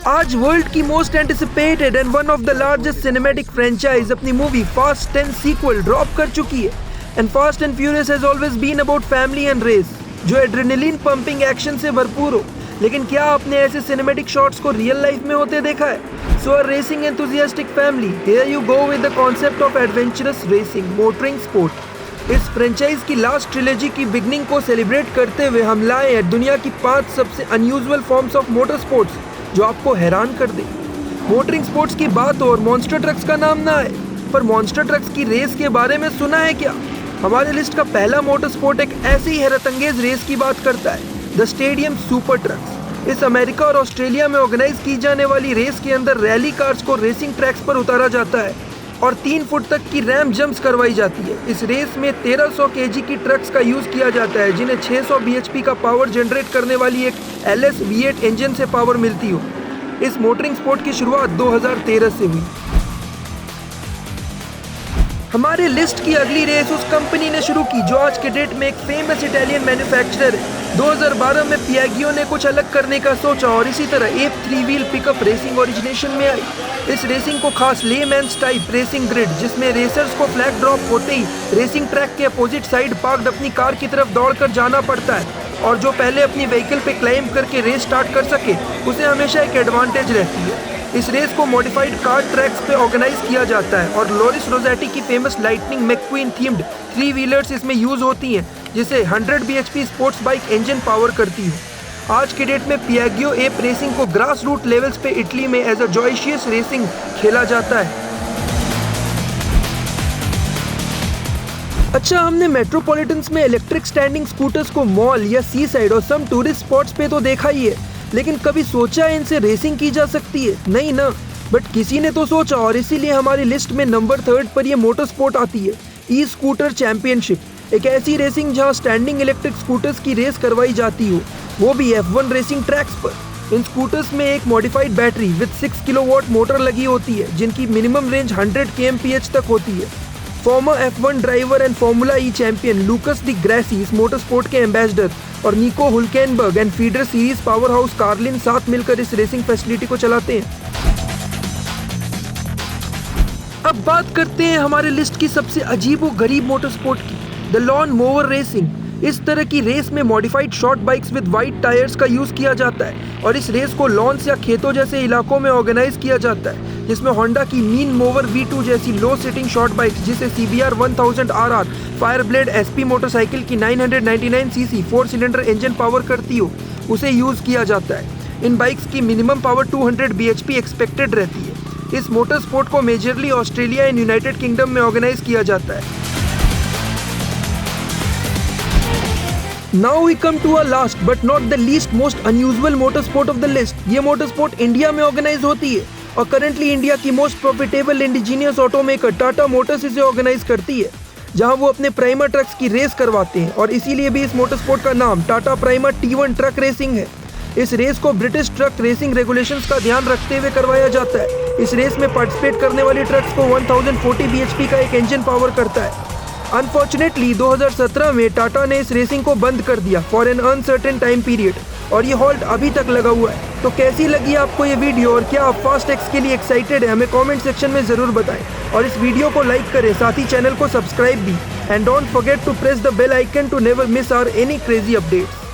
आज वर्ल्ड की most anticipated and one of the largest cinematic franchise अपनी movie fast 10 sequel drop कर चुकी है। And fast and furious has always been about family and race, जो adrenaline pumping action से भरपूर हो। लेकिन क्या आपने ऐसे सिनेमैटिक शॉट्स को रियल लाइफ में होते देखा है? So a racing enthusiastic family, here you go with the concept of adventurous racing motoring sport. इस फ्रेंचाइज की लास्ट ट्रिलॉजी की बिगनिंग को सेलिब्रेट करते हुए हम लाए हैं दुनिया की 5 सबसे unusual forms of motor sports जो आपको हैरान कर दे। मोटरिंग स्पोर्ट्स की बात हो और मॉन्स्टर ट्रक्स का नाम ना आए, पर मॉन्स्टर ट्रक्स की रेस के बारे में सुना है क्या? हमारे लिस्ट का पहला मोटर स्पोर्ट एक ऐसी ही हैरतअंगेज रेस की बात करता है, द स्टेडियम सुपर ट्रक्स। इस अमेरिका और ऑस्ट्रेलिया में ऑर्गेनाइज की जाने वाली रेस के अंदर रैली कार्स को रेसिंग ट्रैक्स पर उतारा जाता है और 3 फुट तक की रैंप जंप्स करवाई जाती है। इस रेस में 1300 केजी की ट्रक्स का यूज किया जाता है, जिन्हें 600 bhp का पावर जनरेट करने वाली एक LS V8 इंजन से पावर मिलती हो। इस मोटरिंग स्पोर्ट की शुरुआत 2013 से हुई। हमारे लिस्ट की अगली रेस उस कंपनी ने शुरू की जो आज के डेट में एक फेमस इटालियन मैन्युफैक्चरर है। 2012 में पियागियो ने कुछ अलग करने का सोचा और इसी तरह app 3 wheel pickup racing origination में आई। इस रेसिंग को खास लेमैन्स टाइप रेसिंग ग्रिड, जिसमें रेसर्स को फ्लैग ड्रॉप होते ही रेसिंग ट्रैक के अपोजिट साइड पार्क्ड अपनी कार की तरफ दौड़कर जाना पड़ता है, और जो पहले अपनी व्हीकल पे क्लाइंब करके रेस स्टार्ट कर सके उसे हमेशा एक एडवांटेज रहती है। इस रेस को मॉडिफाइड कार ट्रैक्स पे ऑर्गेनाइज किया जाता है और लोरिस रोजेटी की फेमस लाइटनिंग मैकक्वीन थीम्ड 3 व्हीलर्स इसमें यूज होती हैं, जिसे 100 bhp sports bike engine power करती है। आज के डेट में पियागियो एप रेसिंग को ग्रास रूट लेवल्स पे इटली में एज अ जॉयशियस रेसिंग खेला जाता है। अच्छा, हमने मेट्रोपॉलिटन्स में इलेक्ट्रिक स्टैंडिंग स्कूटर्स को मॉल या सी साइड और सम टूरिस्ट स्पॉट्स पे तो देखा ही है, लेकिन कभी सोचा है इनसे रेसिंग की जा सकती है? नहीं ना, बट किसी ने तो सोचा और इसीलिए हमारी लिस्ट में नंबर 3 पर यह मोटर स्पोर्ट आती है, ई स्कूटर चैंपियनशिप। एक ऐसी रेसिंग जहां स्टैंडिंग इलेक्ट्रिक स्कूटर्स की रेस करवाई जाती हो, वो भी F1 रेसिंग ट्रैक्स पर। इन स्कूटर्स में एक modified battery with 6 kilowatt motor लगी होती है, जिनकी मिनिमम रेंज 100 kmph तक होती है। Former F1 driver and formula E champion Lucas di Grassi इस मोटर स्पोर्ट के एम्बेसडर और Nico Hulkenberg and feeder series powerhouse Carlin साथ मिलकर इस रेसिंग फैसिलिटी को चलाते हैं। अब बात करते हैं हमारे लिस्ट की सबसे अजीब व गरीब मोटर स्पोर्ट की, द लॉन मोवर रेसिंग। इस तरह की रेस में modified short bikes with wide tyres का यूज किया जाता है और इस रेस को लॉन्स या खेतों जैसे इलाकों में ऑर्गेनाइज किया जाता है, जिसमें होंडा की मीन मोवर V2 जैसी लो सिटिंग शॉर्ट बाइक्स, जिसे CBR 1000 RR Fireblade SP motorcycle की 999 cc 4 सिलेंडर इंजन पावर करती हो, उसे यूज किया जाता है। इन बाइक्स की मिनिमम पावर 200 bhp एक्सपेक्टेड रहती है। इस मोटर स्पोर्ट को majorly Australia and United kingdom में ऑर्गेनाइज किया जाता है। Now we come to our last but not the least most unusual motorsport of the list। ये मोटरस्पोर्ट इंडिया में ऑर्गेनाइज होती है और करंटली इंडिया की most profitable indigenous automaker Tata Motors इसे ऑर्गेनाइज करती है, जहां वो अपने प्राइमर ट्रक्स की रेस करवाते हैं और इसीलिए भी इस मोटरस्पोर्ट का नाम Tata primer T1 truck racing है। इस रेस को ब्रिटिश ट्रक रेसिंग रेगुलेशंस का ध्यान रखते हुए करवाया जाता है। इस रेस में पार्टिसिपेट करने वाली ट्रक्स को 1040 bhp का एक इंजन पावर करता है। अनफॉर्चुनेटली 2017 में टाटा ने इस रेसिंग को बंद कर दिया for an uncertain time period और ये हॉल्ट अभी तक लगा हुआ है। तो कैसी लगी आपको ये वीडियो और क्या आप फास्ट एक्स के लिए एक्साइटेड है? हमें कमेंट सेक्शन में ज़रूर बताएं और इस वीडियो को लाइक करें, साथ ही चैनल को सब्सक्राइब भी। And don't forget to press the bell icon to never miss our any crazy updates.